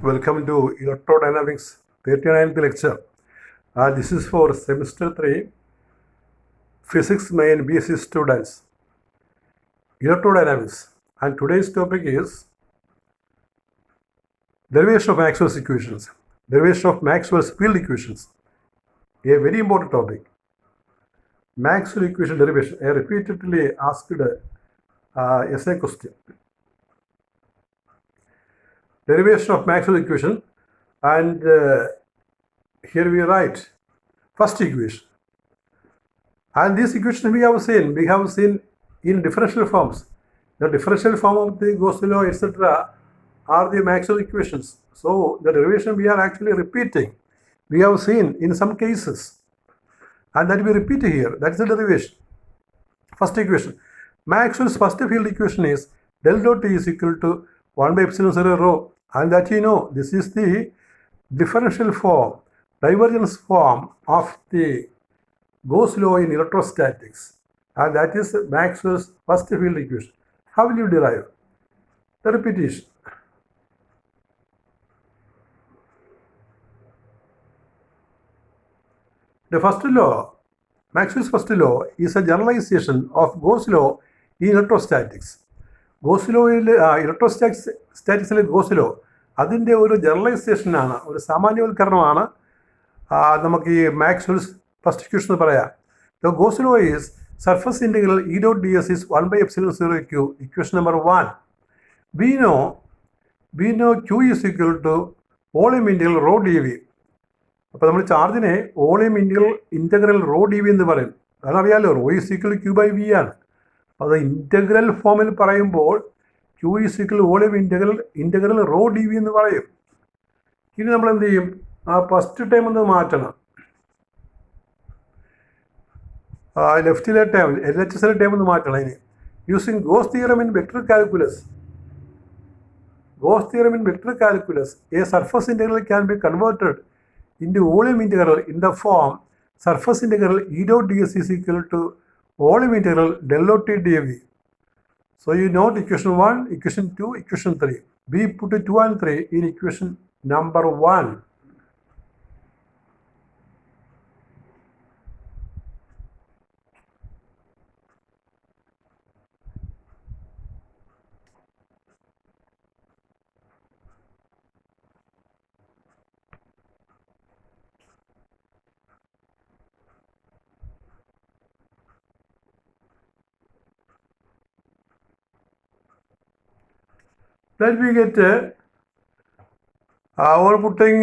Welcome to Electrodynamics 39th lecture. This is for semester 3 Physics Main BSc students. Electrodynamics. And today's topic is derivation of Maxwell's equations. Derivation of Maxwell's field equations. A very important topic. Maxwell equation derivation. A repeatedly asked essay question. Derivation of Maxwell equation, and here we write first equation, and this equation we have seen in differential forms. The differential form of the Gauss law, etc., are the Maxwell equations. So the derivation we are actually repeating. We have seen in some cases, and that we repeat here. That is the derivation. First equation. Maxwell's first field equation is del dot T is equal to 1 by epsilon 0 rho, and that this is the differential form, divergence form of the Gauss law in electrostatics, and that is Maxwell's first field equation. How will you derive? The repetition. The first law, Maxwell's first law, is a generalization of Gauss law in electrostatics. Gauss law ഇലക്ട്രോസ്റ്റാറ്റിക്സിലെ Gauss law അതിൻ്റെ ഒരു ജനറലൈസേഷനാണ്, ഒരു സാമാന്യവൽക്കരണമാണ് നമുക്ക് ഈ Maxwell's first equation എന്ന് പറയാം. The Gauss law is surface integral E dot d S is 1 by epsilon 0 q. Equation number 1. we know q is equal to volume integral rho d V. അപ്പോൾ നമ്മൾ ചാർജിനെ volume integral rho d V എന്ന് പറയും. അതറിയാലോ, rho is equal q by V ആണ്. അത് integral ഫോമിൽ പറയുമ്പോൾ q is equal volume integral rho d V എന്ന് പറയും. ഇനി നമ്മൾ എന്ത് ചെയ്യും? ആ ഫസ്റ്റ് ടൈം ഒന്ന് മാറ്റണം. ലെഫ്റ്റിലെ ടൈം LHSലെ ടൈം ഒന്ന് മാറ്റണം. ഇനി using goes theorem in vector calculus. A surface integral can be converted into volume integral in the form surface integral E dot ds is equal to volume integral del dot T dv. So you note equation 1, equation 2, equation 3. We put 2 and 3 in equation number 1. Then we get over putting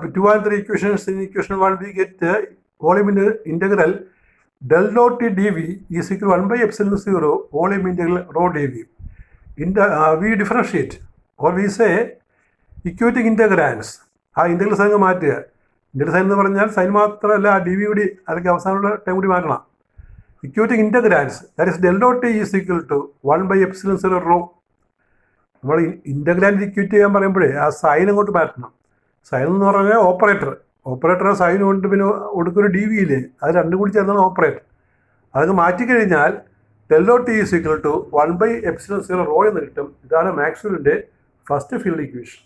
2 and 3 equations in equation 1, we get volume integral del dot T dv is equal to 1 by epsilon 0 volume integral rho dv. We differentiate, or we say equating integrands. ആ integral sign മാറ്റുക. Integral sign എന്ന് പറഞ്ഞാൽ sign മാത്രമല്ല, ആ D V കൂടി അല്ലെങ്കിൽ അവസാനമുള്ള time കൂടി മാറ്റണം. Equating integrands, that is del dot T is equal to 1 by epsilon 0 rho. നമ്മൾ ഇൻറ്റഗ്രാൻഡ് ഇക്വേറ്റ് ചെയ്യാൻ പറയുമ്പോഴേ ആ സൈൻ അങ്ങോട്ട് മാറ്റണം. സൈൻ എന്ന് പറഞ്ഞാൽ ഓപ്പറേറ്റർ സൈൻ കൊണ്ട് പിന്നെ ഒടുക്കൊരു ഡി വി ഇല്ലേ, അത് രണ്ടും കൂടി ചേർന്നാണ് ഓപ്പറേറ്റർ. അതൊക്കെ മാറ്റിക്കഴിഞ്ഞാൽ del dot T is equal to 1 by epsilon 0 rho എന്ന് കിട്ടും. ഇതാണ് മാക്സ്വെല്ലിൻ്റെ ഫസ്റ്റ് ഫീൽഡ് ഇക്വേഷൻ.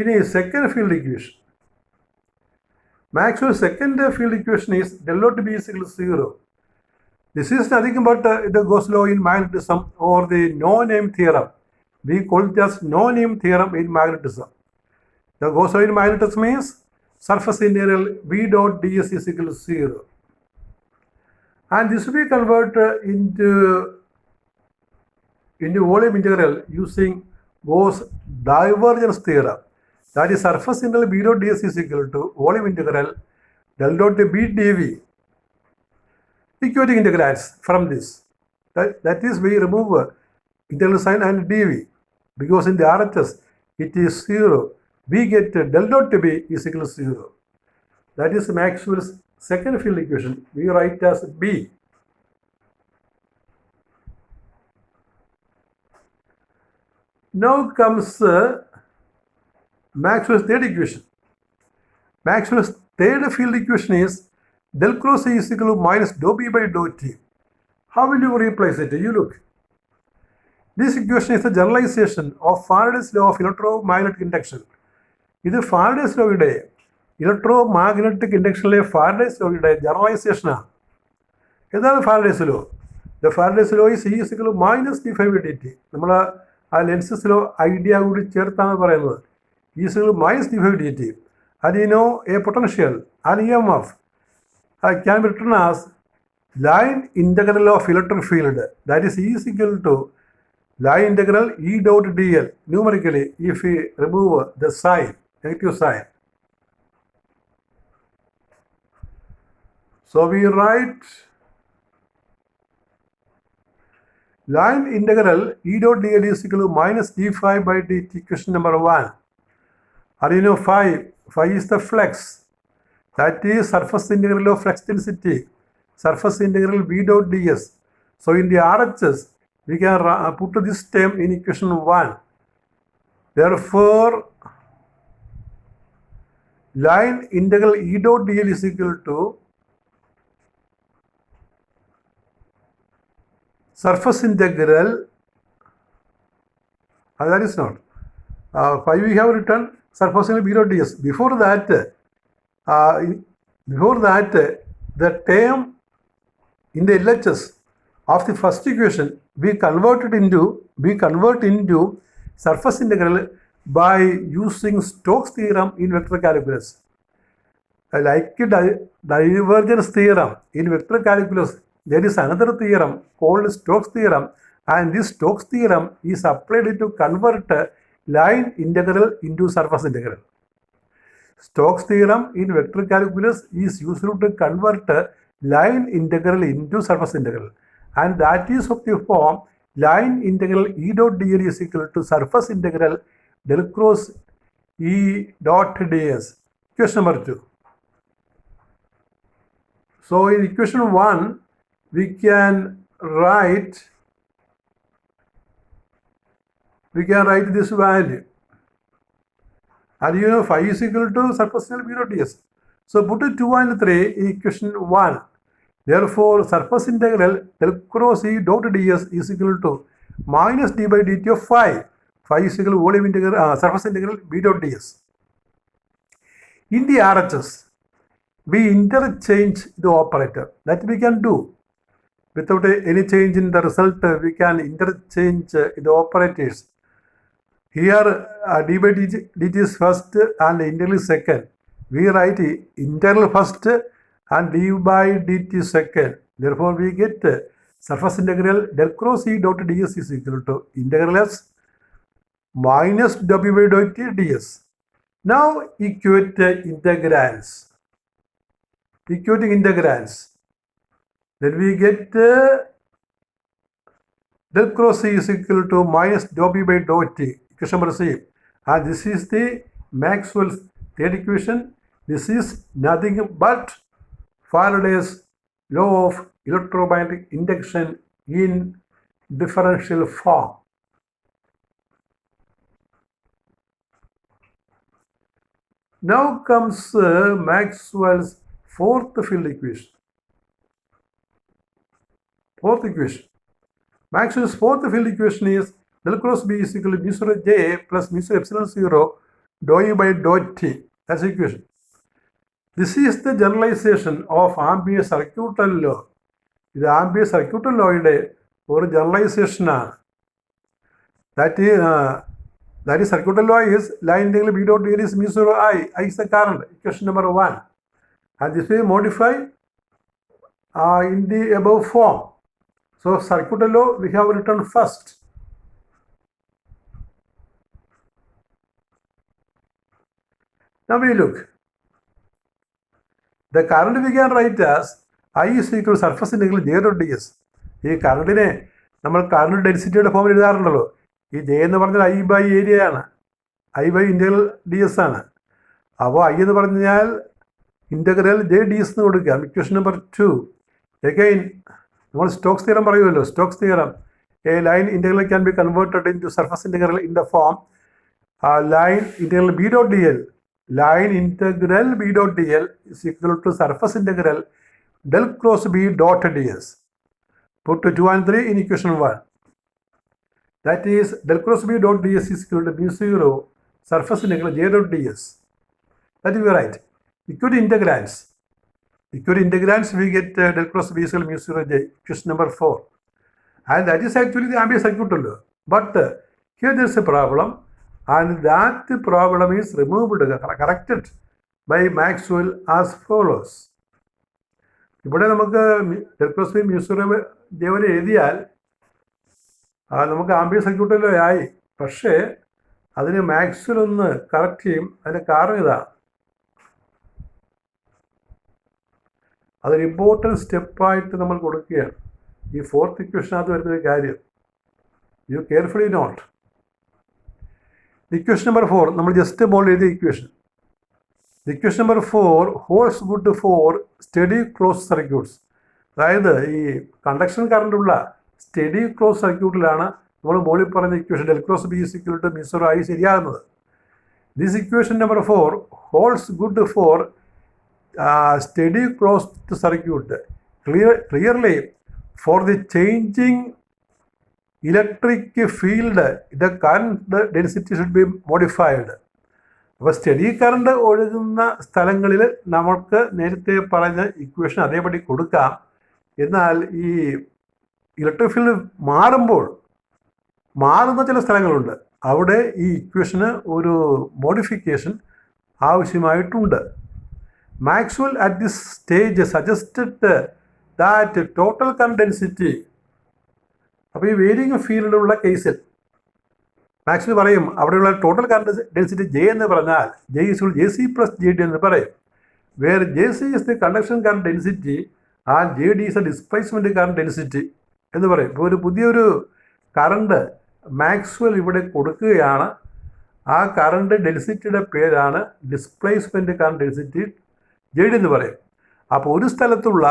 ഇനി second field equation. Maxwell's second field equation is del dot B is equal to 0. This is nothing but the Gauss law in magnetism, or the no-name theorem. We call it as no-name theorem in magnetism. The Gauss law in magnetism is surface integral V dot ds is equal to 0. And this will be converted into volume integral using Gauss divergence theorem. That is surface integral B dot ds is equal to volume integral del dot B dv. Equating integrals from this. That is, we remove integral sign and dv, because in the RHS it is 0. We get del dot B is equal to 0. That is Maxwell's second field equation. We write as B. Now comes Maxwell's third equation. Maxwell's third field equation is del cross A is equal to minus dou B by dou T. How will you replace it? You look. This equation is a generalization of Faraday's law of electromagnetic induction. ഇത് Faraday's ലോയുടെ electro magnetic ഇൻഡക്ഷനിലെ Faraday's ലോയുടെ ജനറലൈസേഷനാണ്. എന്താണ് Faraday's law? The Faraday's law is E minus d∅dt. നമ്മൾ ആ Lenz's law idea കൂടി ചേർത്താണ് പറയുന്നത്. E minus d∅dt. And you know a potential, an EMF, can be written as line integral of electric field. That is E line integral E dot dl numerically if we remove the sign, negative sign. So we write line integral E dot dl is equal to minus d∅ by dt, equation number 1. And you know phi is the flux. That is surface integral of flux density, surface integral V dot ds. So in the RHS, we can put this term in equation 1. Therefore, line integral E dot dl is equal to surface integral, that is not. Phi we have written surface integral V dot ds. Before that, the term in the LHS of the first equation we convert into surface integral by using Stokes theorem in vector calculus. Like divergence theorem in vector calculus, there is another theorem called Stokes theorem, and this Stokes theorem is applied to convert line integral into surface integral. Stokes theorem in vector calculus is used to convert line integral into surface integral, and that is of the form line integral E dot dl is equal to surface integral del cross E dot ds. Question number 2. So in equation 1, we can write this value. And you know phi is equal to surface integral V dot ds. So put 2 and 3 in equation 1. Therefore, surface integral del cross E dot ds is equal to minus d by dt of phi. Phi is equal to volume integral, surface integral V dot ds. In the RHS, we interchange the operator. That we can do. Without any change in the result, we can interchange the operators. Here, d by dt is first and integral is second. We write integral first and d by dt second. Therefore, we get surface integral del cross E dot ds is equal to integral s minus w by dt ds. Now, equating integrands. Then we get del cross E is equal to minus w by dot t, equation number C. And this is the Maxwell's third equation. This is nothing but Faraday's law of electromagnetic induction in differential form. Now comes Maxwell's fourth field equation. Maxwell's fourth field equation is del cross B is equal to mu 0 J plus mu 0 epsilon 0 dou E by dou T. That's the equation. This is the generalization of Ampere's circuital law. ഇത് ampere circuital ലോയുടെ ഒരു generalisation ആണ്. That is circuital law is line integral B dot dl is mu 0 I is the current, equation number 1. And this will modify in the above form. So circuital law we have written first. Now we look. The current we can write as I is equal to surface integral J dot ds. ഈ കറണ്ടിനെ നമ്മൾ current ഡെൻസിറ്റിയുടെ ഫോമിൽ എഴുതാറുണ്ടല്ലോ. ഈ J എന്ന് പറഞ്ഞാൽ I by area ആണ്, I by integral D S ആണ്. അപ്പോൾ I എന്ന് പറഞ്ഞാൽ ഇൻറ്റഗ്രൽ J ഡി എസ് എന്ന് കൊടുക്കാം. Equation number 2. Again, നമ്മൾ സ്റ്റോക്സ് തിയറം പറയുമല്ലോ. Stokes theorem, a line integral can be converted into surface integral in the form line integral B dot D L. Line integral B dot dl is equal to surface integral del cross B dot ds. Put 2 and 3 in equation 1. That is del cross B dot ds is equal to mu 0 surface integral j dot ds. That will be right. Equity integrands. Equity integrands we get del cross B is equal to mu 0 j, equation number 4. And that is actually the ambient circuit. But here there is a problem, and that problem is removed, corrected by Maxwell as follows. ഇവിടെ നമുക്ക് del cross B mu 0 j വരെ എഴുതിയാൽ നമുക്ക് ambient സർക്യൂട്ടിലോ ആയി. പക്ഷേ അതിന് Maxwell ഒന്ന് correct ചെയ്യും. അതിൻ്റെ കാരണം ഇതാണ്. അതൊരു ഇമ്പോർട്ടൻറ്റ് സ്റ്റെപ്പായിട്ട് നമ്മൾ കൊടുക്കുകയാണ്. ഈ ഫോർത്ത് ഇക്വേഷനകത്ത് വരുന്നൊരു കാര്യം you carefully note. Equation number 4 നമ്മൾ ജസ്റ്റ് മോൾ എഴുതിയ equation. Equation number 4 holds good for steady close circuits. അതായത് ഈ കണ്ടക്ഷൻ കറണ്ടുള്ള സ്റ്റഡി ക്ലോസ് സർക്യൂട്ടിലാണ് നമ്മൾ മോളിൽ പറഞ്ഞ equation del cross B is equal to mu 0 ആയി ശരിയാകുന്നത്. This equation number 4 holds good for steady closed circuit. Clearly, for the changing electric field, the current density should be modified. അപ്പോൾ study current ഒഴുകുന്ന സ്ഥലങ്ങളിൽ നമുക്ക് നേരത്തെ പറഞ്ഞ equation അതേപടി കൊടുക്കാം. എന്നാൽ ഈ ഇലക്ട്രിക് ഫീൽഡ് മാറുന്ന ചില സ്ഥലങ്ങളുണ്ട്. അവിടെ ഈ ഇക്വേഷന് ഒരു modification ആവശ്യമായിട്ടുണ്ട്. Maxwell at this stage suggested that total current density, അപ്പോൾ ഈ വേരിയിങ് ഫീൽഡുള്ള കേസിൽ മാക്സ്വൽ പറയും അവിടെയുള്ള ടോട്ടൽ കറണ്ട് ഡെൻസിറ്റി ജെ എന്ന് പറഞ്ഞാൽ J is J C plus J D എന്ന് പറയും. Where J C is the conduction current density and J D is a displacement current density എന്ന് പറയും. ഇപ്പോൾ ഒരു പുതിയൊരു കറണ്ട് മാക്സ്വൽ ഇവിടെ കൊടുക്കുകയാണ്. ആ കറണ്ട് ഡെൻസിറ്റിയുടെ പേരാണ് displacement current density J D എന്ന് പറയും. അപ്പോൾ ഒരു സ്ഥലത്തുള്ള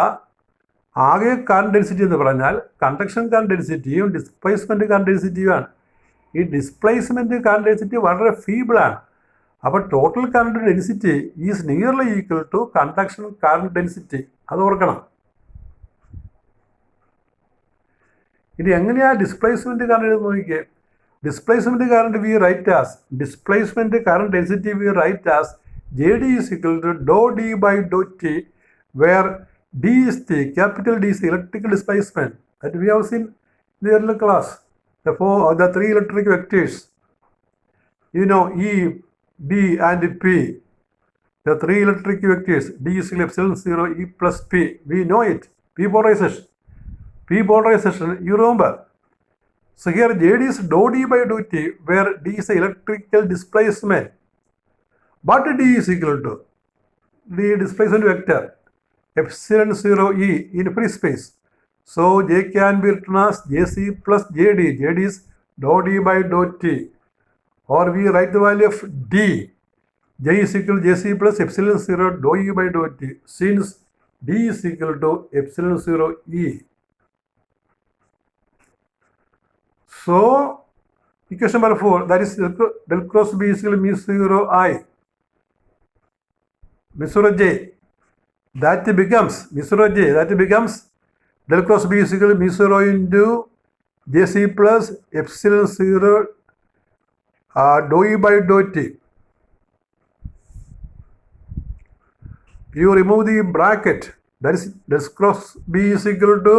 ആകെ കറണ്ട് ഡെൻസിറ്റി എന്ന് പറഞ്ഞാൽ കണ്ടക്ഷൻ കറണ്ട് ഡെൻസിറ്റിയും ഡിസ്പ്ലേസ്മെൻറ്റ് കറണ്ട് ഡെൻസിറ്റിയുമാണ്. ഈ ഡിസ്പ്ലേസ്മെൻറ്റ് കറണ്ട് ഡെൻസിറ്റി വളരെ ഫീബിളാണ്. അപ്പോൾ total current density is nearly equal to conduction current density. അത് ഓർക്കണം. ഇനി എങ്ങനെയാണ് ഡിസ്പ്ലേസ്മെൻറ്റ് കറണ്ട് നോക്കിയേ. Displacement current we write as displacement current density we write as JD is equal to dou D by dou T, where D is the capital D is the electrical displacement that we have seen in the earlier class. The three electric vectors, you know, E, D and P, the three electric vectors, D is epsilon 0, E plus P, we know it. P polarization, you remember. So here JD is dou D by dou T, where D is the electrical displacement. But D is equal to the displacement vector epsilon 0 E in free space. So J can be written as JC plus JD. JD is dou D by dou T. Or we write the value of D. J is equal to JC plus epsilon 0 dou E by dou T. Since D is equal to epsilon 0 E. So equation number 4, that is del cross B is equal to mu 0 I. Mu 0 j, that becomes del cross B is equal to mu 0 into JC plus epsilon 0 dou E by dou T. You remove the bracket, that is del cross B is equal to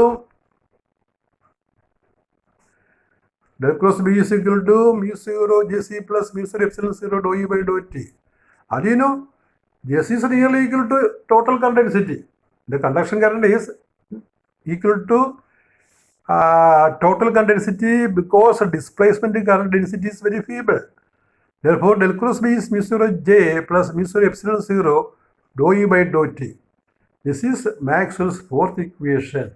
mu 0 JC plus mu 0 epsilon 0 dou E by dou T. And you know, JC is nearly equal to total current density. The conduction current is equal to total current density because displacement current density is very feeble. Therefore, del cross B is mu 0 J plus mu 0 epsilon 0 dou E by dou T. This is Maxwell's fourth equation.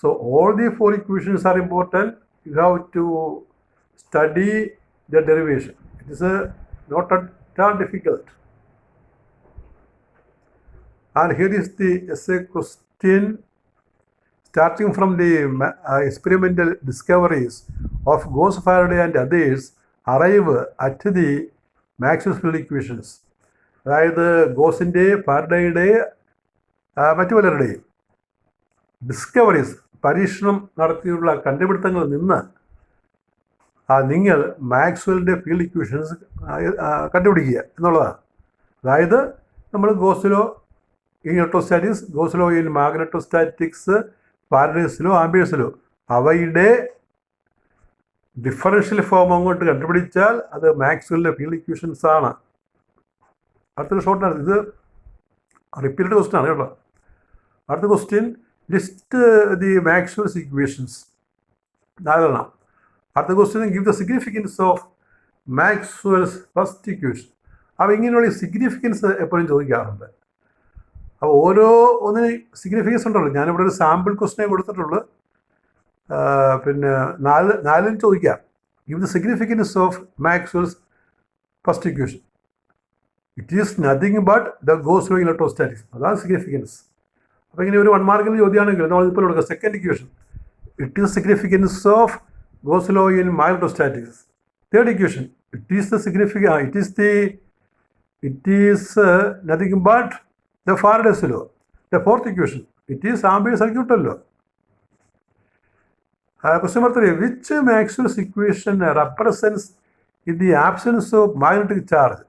So all the four equations are important. You have to study the derivation. It is not difficult. And here is the essay question. Starting from the experimental discoveries of Gauss, Faraday and others, arrive at the Maxwell's field equations. അതായത് ഗോസിൻ്റെ ഫാരഡേയുടെ മറ്റു പലരുടെയും discoveries പരീക്ഷണം നടത്തിയുള്ള കണ്ടുപിടുത്തങ്ങളിൽ നിന്ന് നിങ്ങൾ മാക്സ്വെല്ലിൻ്റെ field equations കണ്ടുപിടിക്കുക എന്നുള്ളതാണ്. അതായത് നമ്മൾ Gauss law in electrostatics, Gauss law in magnetostatics, Faraday's law, Ampere's law, അവയുടെ ഡിഫറൻഷ്യൽ ഫോം അങ്ങോട്ട് കണ്ടുപിടിച്ചാൽ അത് മാക്സ്വെല്ലിൻ്റെ ഫീൽഡ് ഇക്വേഷൻസ് ആണ്. അടുത്തൊരു ഷോർട്ടാണ്, ഇത് റിപ്പീറ്റഡ് ക്വസ്റ്റ്യൻ ആണ് കേട്ടോ. അടുത്ത question, list the Maxwell's equations. 4 അടുത്ത question, give the significance of Maxwell's first equation. അപ്പോൾ ഇങ്ങനെയുള്ള സിഗ്നിഫിക്കൻസ് എപ്പോഴും ചോദിക്കാറുണ്ട്. അപ്പോൾ ഓരോ ഒന്നിന് സിഗ്നിഫിക്കൻസ് ഉണ്ടല്ലോ. ഞാനിവിടെ ഒരു സാമ്പിൾ ക്വസ്റ്റ്യനെ കൊടുത്തിട്ടുള്ളൂ. പിന്നെ 4 ചോദിക്കാം. Give the significance of Maxwell's first equation. It is nothing but the Gauss law electrostatics. അതാണ് സിഗ്നിഫിക്കൻസ്. അപ്പോൾ ഇങ്ങനെ ഒരു 1 മാർക്കിൻ്റെ ചോദ്യമാണെങ്കിൽ നമ്മളിപ്പോൾ കൊടുക്കുക second equation. It is significance of Gauss law in magnetostatics. Third equation, it is nothing but the Faraday's law. The fourth equation, it is Ampere circuit law. Question number 3, which Maxwell's equation represents in the absence of magnetic charge?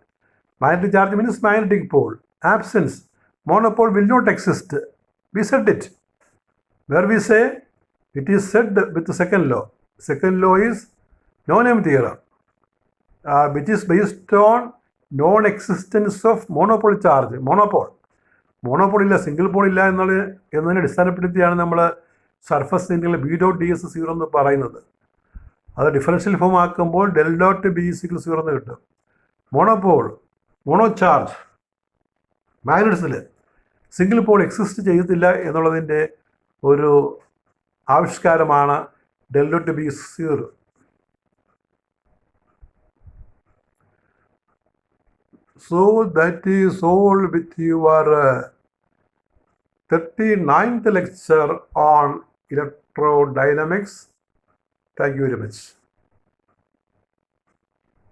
Magnetic charge means magnetic pole. Absence, monopole will not exist. We said it. Where we say, it is said with the second law. Second law is non-name theorem, which is based on non-existence of monopole charge. Monopole ഇല്ല, single pole ഇല്ല എന്നതിനെ അടിസ്ഥാനപ്പെടുത്തിയാണ് നമ്മൾ surface integral B.ds0 എന്ന് പറയുന്നത്. അത് differential form ആക്കുമ്പോൾ del.B=0 എന്ന് കിട്ടും. മോണോ ചാർജ് മാഗ്നറ്റ്സിൽ സിംഗിൾ പോൾ എക്സിസ്റ്റ് ചെയ്യത്തില്ല എന്നുള്ളതിൻ്റെ ഒരു ആവിഷ്കാരമാണ് del.B0. So that is all with your 39th lecture on electrodynamics. Thank you very much.